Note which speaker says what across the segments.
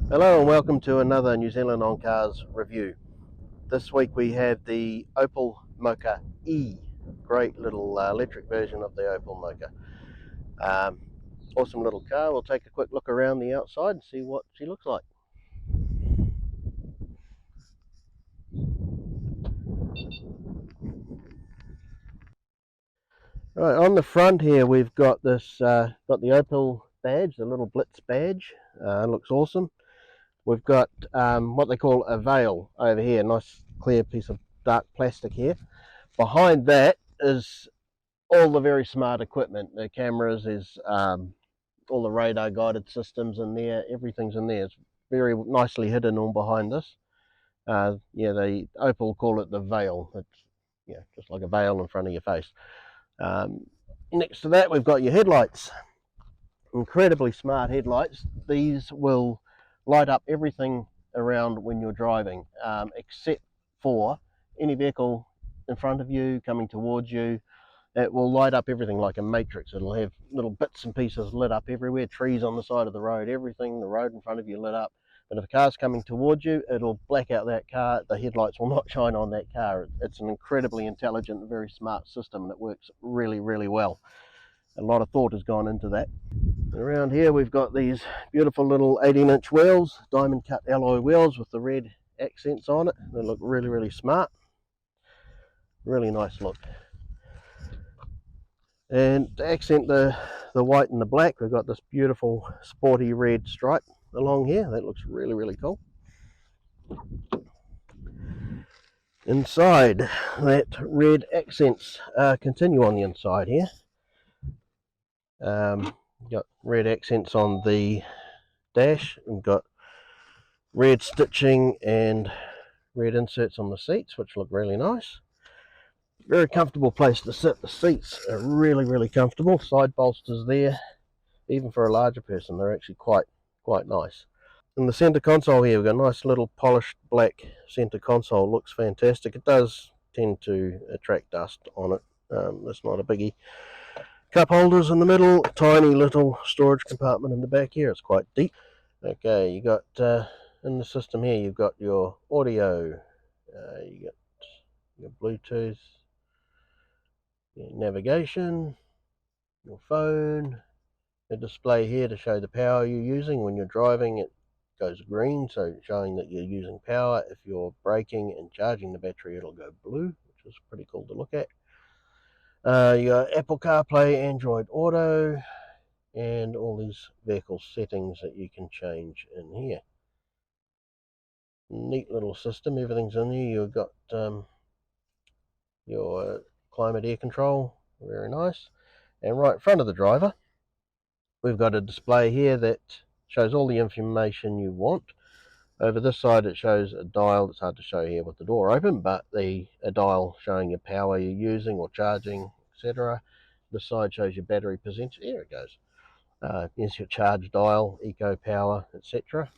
Speaker 1: Hello and welcome to another New Zealand on Cars review. This week we have the Opel Mokka E, great little electric version of the Opel Mokka. Um, awesome little car. We'll take a quick look around the outside and see what she looks like. Right, on the front here we've got got the Opel badge, the little Blitz badge. Looks awesome. We've got what they call a veil over here, nice clear piece of dark plastic here. Behind that is all the very smart equipment. The cameras, is all the radar guided systems in there. Everything's in there. It's very nicely hidden all behind this. Yeah, the Opel call it the veil. It's just like a veil in front of your face. Next to that, we've got your headlights. Incredibly smart headlights. These will light up everything around when you're driving, except for any vehicle in front of you coming towards you. It will light up everything like a matrix. It'll have little bits and pieces lit up everywhere, trees on the side of the road, everything, the road in front of you lit up. But if a car's coming towards you, it'll black out that car. The headlights will not shine on that car. It's an incredibly intelligent, very smart system, and it works really, really well. A lot of thought has gone into that. Around here we've got these beautiful little 18-inch wheels, diamond cut alloy wheels with the red accents on it. They look really, really smart. Really nice look. And to accent the white and the black, we've got this beautiful sporty red stripe along here. That looks really, really cool. Inside, that red accents continue on the inside here. Got red accents on the dash. We've got red stitching and red inserts on the seats, which look really nice. Very comfortable place to sit. The seats are really, really comfortable. Side bolsters there. Even for a larger person, they're actually quite nice. In the center console here, we've got a nice little polished black center console. Looks fantastic. It does tend to attract dust on it. That's not a biggie. Cup holders in the middle, tiny little storage compartment in the back here. It's quite deep. Okay, you got in the system here, you've got your audio, you got your Bluetooth, your navigation, your phone, a display here to show the power you're using. When you're driving, it goes green, so showing that you're using power. If you're braking and charging the battery, it'll go blue, which is pretty cool to look at. You got Apple CarPlay, Android Auto, and all these vehicle settings that you can change in here. Neat little system. Everything's in here. You've got your climate air control, very nice. And right in front of the driver, we've got a display here that shows all the information you want. Over this side it shows a dial. It's hard to show here with the door open, but a dial showing your power you're using or charging, etc. This side shows your battery percentage. There it goes. Here's your charge dial, eco power, etc.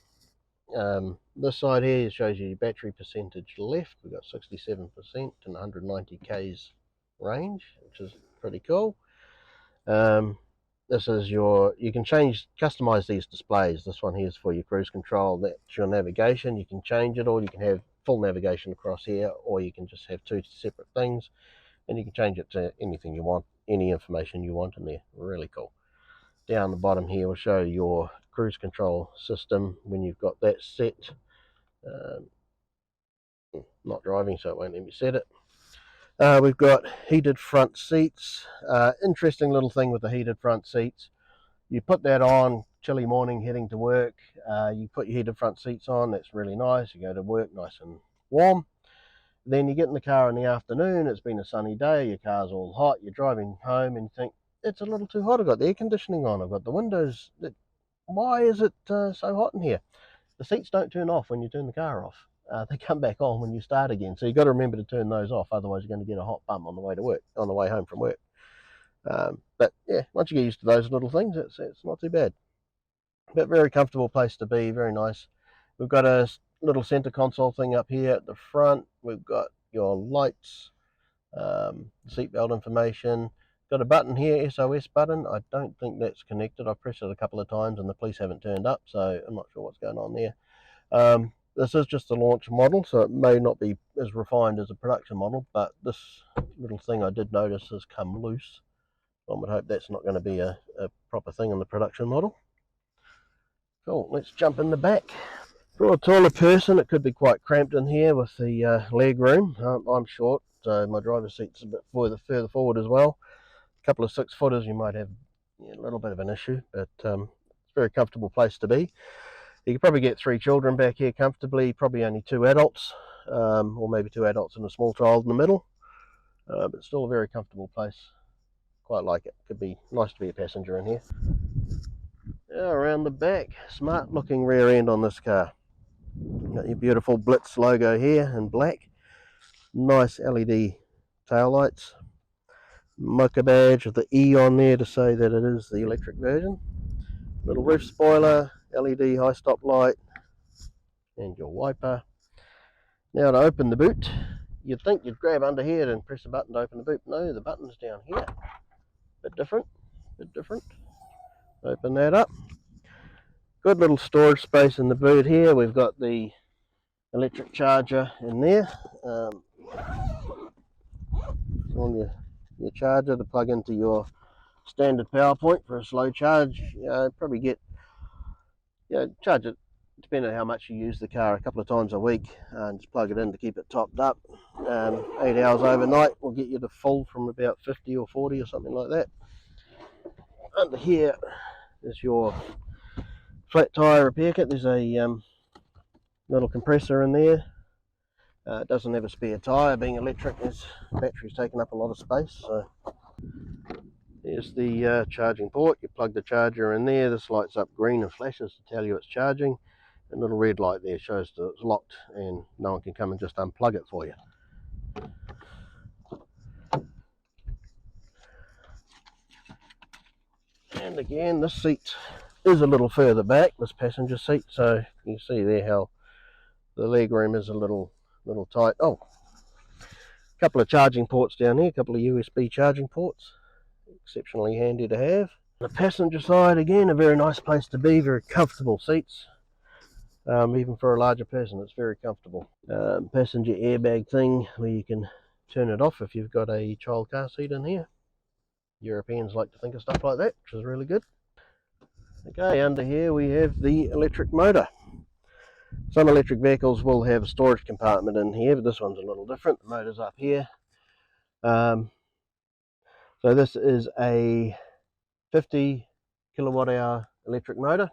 Speaker 1: This side here shows you your battery percentage left. We've got 67% and 190 k's range, which is pretty cool. This is you can customize these displays. This one here is for your cruise control. That's your navigation. You can change it, or you can have full navigation across here, or you can just have two separate things, and you can change it to anything you want, any information you want in there. Really cool. Down the bottom here will show your cruise control system when you've got that set. Not driving, so it won't let me set it. We've got heated front seats. Interesting little thing with the heated front seats. You put that on, chilly morning heading to work, you put your heated front seats on. That's really nice. You go to work nice and warm. Then you get in the car in the afternoon. It's been a sunny day. Your car's all hot. You're driving home and you think, it's a little too hot. I've got the air conditioning on. I've got the windows. Why is it so hot in here? The seats don't turn off when you turn the car off. They come back on when you start again. So you've got to remember to turn those off. Otherwise, you're going to get a hot bum on the way to work, on the way home from work. But yeah, once you get used to those little things, it's not too bad. But very comfortable place to be. Very nice. We've got a little center console thing up here at the front. We've got your lights, seatbelt information. got a button here, SOS button. I don't think that's connected. I've pressed it a couple of times and the police haven't turned up, so I'm not sure what's going on there. This is just a launch model, so it may not be as refined as a production model, but this little thing I did notice has come loose. One would hope that's not going to be a proper thing in the production model. Cool, let's jump in the back. For a taller person, it could be quite cramped in here with the leg room. I'm short, so my driver's seat's a bit further forward as well. A couple of 6-footers, you might have a little bit of an issue, but it's a very comfortable place to be. You could probably get 3 children back here comfortably, probably only 2 adults, or maybe 2 adults and a small child in the middle, but still a very comfortable place. Quite like it. Could be nice to be a passenger in here. Now around the back, smart looking rear end on this car. Got your beautiful Blitz logo here in black. Nice LED taillights. Mokka badge with the E on there to say that it is the electric version. Little roof spoiler, LED high stop light, and your wiper. Now to open the boot, you'd think you'd grab under here and press the button to open the boot. No, the button's down here. Bit different. Open that up. Good little storage space in the boot here. We've got the electric charger in there. On your charger to plug into your standard power point for a slow charge. Probably get charge it depending on how much you use the car a couple of times a week, and just plug it in to keep it topped up. 8 hours overnight will get you to full from about 50 or 40 or something like that. Under here is your flat tire repair kit. There's a little compressor in there. It doesn't have a spare tire. Being electric, the battery's taking up a lot of space. So there's the charging port. You plug the charger in there. This lights up green and flashes to tell you it's charging. A little red light there shows that it's locked and no one can come and just unplug it for you. And again, this seat is a little further back, this passenger seat, so you can see there how the leg room is a little tight. Oh, a couple of charging ports down here, a couple of USB charging ports, exceptionally handy to have. The passenger side, again, a very nice place to be, very comfortable seats. Even for a larger person, it's very comfortable. Passenger airbag thing where you can turn it off if you've got a child car seat in here. Europeans like to think of stuff like that, which is really good. Okay, under here we have the electric motor. Some electric vehicles will have a storage compartment in here, but this one's a little different. The motor's up here. So this is a 50 kilowatt hour electric motor.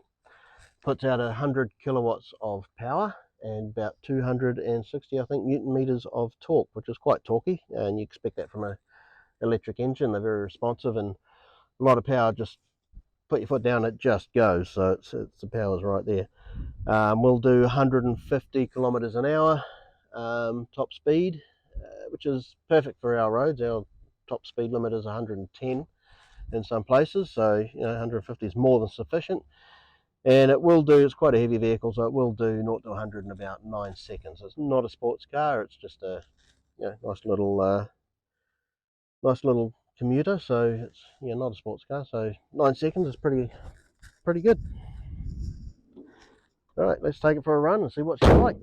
Speaker 1: Puts out 100 kilowatts of power and about 260, I think, newton meters of torque, which is quite torquey, and you expect that from an electric engine. They're very responsive, and a lot of power. Just put your foot down, it just goes. So it's the power's right there. We'll do 150 kilometers an hour top speed, which is perfect for our roads. Our top speed limit is 110 in some places, so 150 is more than sufficient. And it will do, it's quite a heavy vehicle, so it will do 0 to 100 in about 9 seconds. It's not a sports car, it's just a nice little commuter, so it's not a sports car, so 9 seconds is pretty good. Alright, let's take it for a run and see what she's like.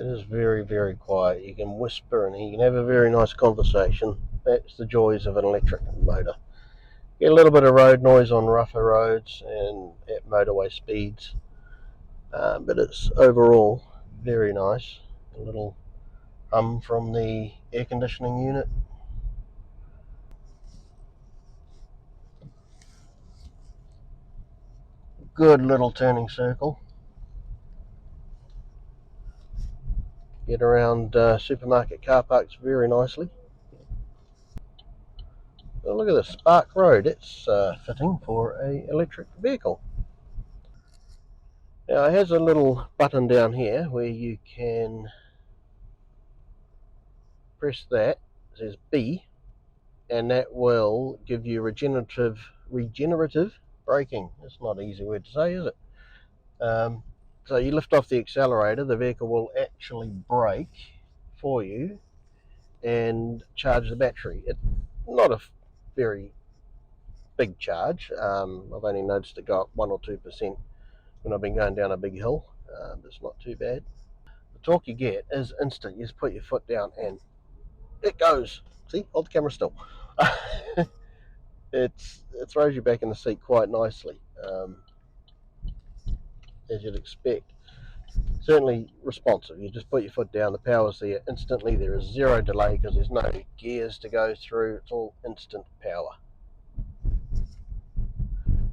Speaker 1: It is very, very quiet. You can whisper and you can have a very nice conversation. That's the joys of an electric motor. Get a little bit of road noise on rougher roads and at motorway speeds, but it's overall very nice. A little hum from the air conditioning unit. Good little turning circle. Get around supermarket car parks very nicely. Oh, look at this Spark Road. It's fitting for an electric vehicle. Now it has a little button down here where you can press that. It says B, and that will give you regenerative braking. It's not an easy word to say, is it? So you lift off the accelerator, the vehicle will actually brake for you and charge the battery. It's not a very big charge. I've only noticed it go up 1 or 2% when I've been going down a big hill. It's not too bad. The torque you get is instant. You just put your foot down and it goes. See, hold the camera still. It throws you back in the seat quite nicely, as you'd expect. Certainly responsive. You just put your foot down, the power's there instantly. There is zero delay because there's no gears to go through. It's all instant power.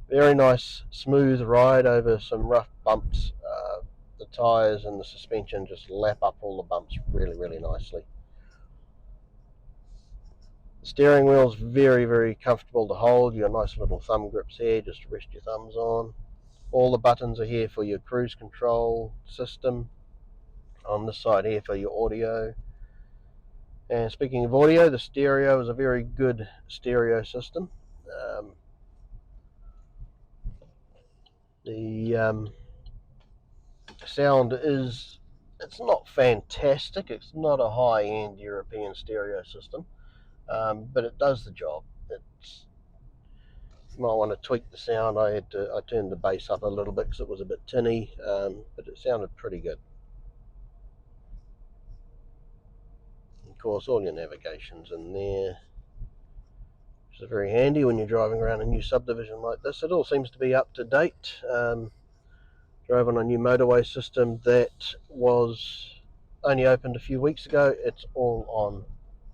Speaker 1: Very nice, smooth ride over some rough bumps. The tyres and the suspension just lap up all the bumps really, really nicely. The steering wheel's very, very comfortable to hold. You've got nice little thumb grips here just to rest your thumbs on. All the buttons are here for your cruise control system. On this side here for your audio. And speaking of audio, the stereo is a very good stereo system. The sound is, it's not fantastic. It's not a high-end European stereo system, but it does the job. You might want to tweak the sound. I turned the bass up a little bit because it was a bit tinny, but it sounded pretty good. Of course, all your navigation's in there, which is very handy when you're driving around a new subdivision like this. It all seems to be up to date. Drove on a new motorway system that was only opened a few weeks ago. It's all on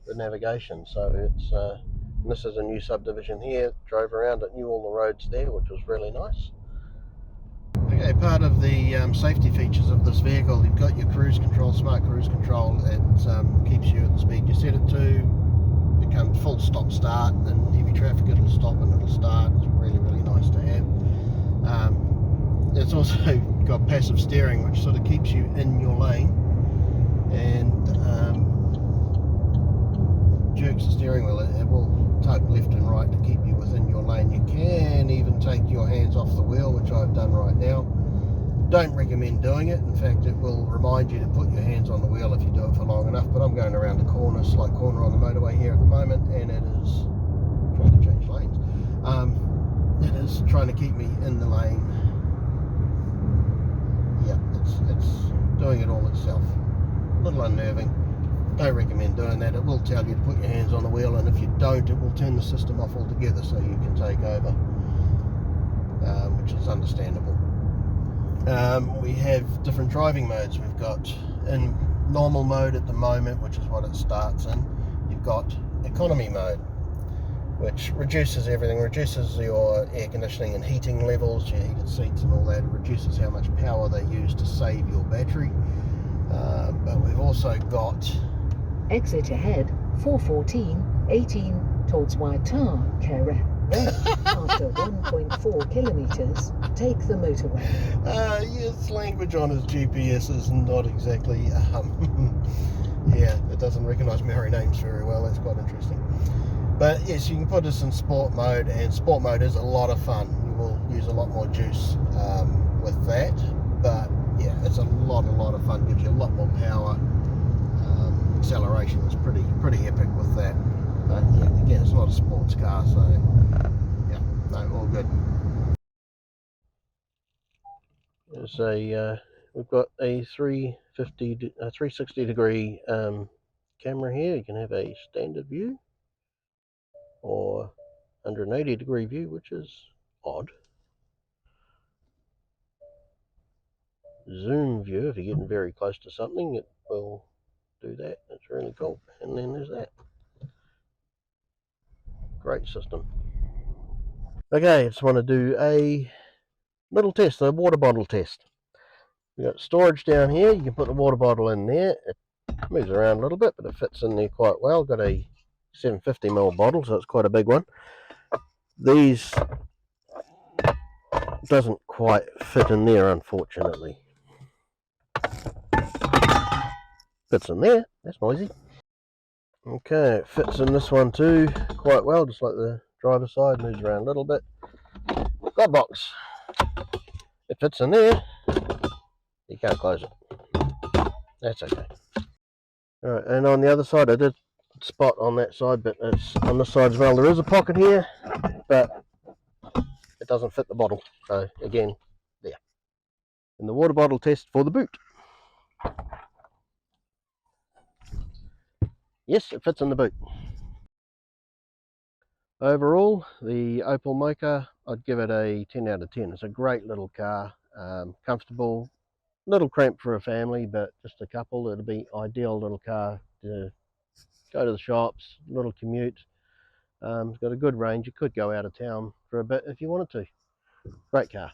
Speaker 1: the navigation, so it's this is a new subdivision here. Drove around it, knew all the roads there, which was really nice. Okay, part of the safety features of this vehicle, you've got your cruise control, smart cruise control. It keeps you at the speed you set it to. It comes full stop start, and heavy traffic it'll stop and it'll start. It's really, really nice to have. It's also got passive steering, which sort of keeps you in your lane and jerks the steering wheel. It will tug left and right to keep you within your lane. You can even take your hands off the wheel, which I've done right now. Don't recommend doing it. In fact, it will remind you to put your hands on the wheel if you do it for long enough. But I'm going around a corner, slight corner on the motorway here at the moment, and it is trying to change lanes. It is trying to keep me in the lane. Yeah, it's doing it all itself. A little unnerving. Don't recommend doing that. It will tell you to put your hands on the wheel, and if you don't, it will turn the system off altogether so you can take over, which is understandable. We have different driving modes. We've got in normal mode at the moment, which is what it starts in. You've got economy mode, which reduces everything, reduces your air conditioning and heating levels, your heated seats and all that. It reduces how much power they use to save your battery. But we've also got
Speaker 2: exit ahead, 414, 18 towards White Tar, Care. After 1.4 kilometers, take the motorway.
Speaker 1: Yes, language on his GPS is not exactly, yeah, it doesn't recognise Maori names very well. That's quite interesting. But yes, you can put this in sport mode, and sport mode is a lot of fun. You will use a lot more juice with that, but yeah, it's a lot of fun. Gives you a lot more power. Acceleration is pretty epic with that. But yeah, again, it's not a sports car, so yeah, no, all good. There's we've got a 360 degree camera here. You can have a standard view or 180 degree view, which is odd. Zoom view, if you're getting very close to something, it will do that. It's really cool. And then there's that. Great system. Okay, I just want to do a little test, a water bottle test. We've got storage down here. You can put the water bottle in there. It moves around a little bit, but it fits in there quite well. Got a 750ml bottle, so it's quite a big one. These doesn't quite fit in there, unfortunately. Fits in there. That's noisy. Okay, it fits in this one too quite well, just like the driver's side, moves around a little bit. Glove box. It fits in there. You can't close it. That's okay. Alright, and on the other side, I did spot on that side, but it's on this side as well. There is a pocket here, but it doesn't fit the bottle. So again, there. And the water bottle test for the boot. Yes, it fits in the boot. Overall, the Opel Mokka, I'd give it a 10 out of 10. It's a great little car, comfortable, little cramped for a family, but just a couple, it'd be ideal little car to go to the shops, little commute. It's got a good range. You could go out of town for a bit if you wanted to. Great car.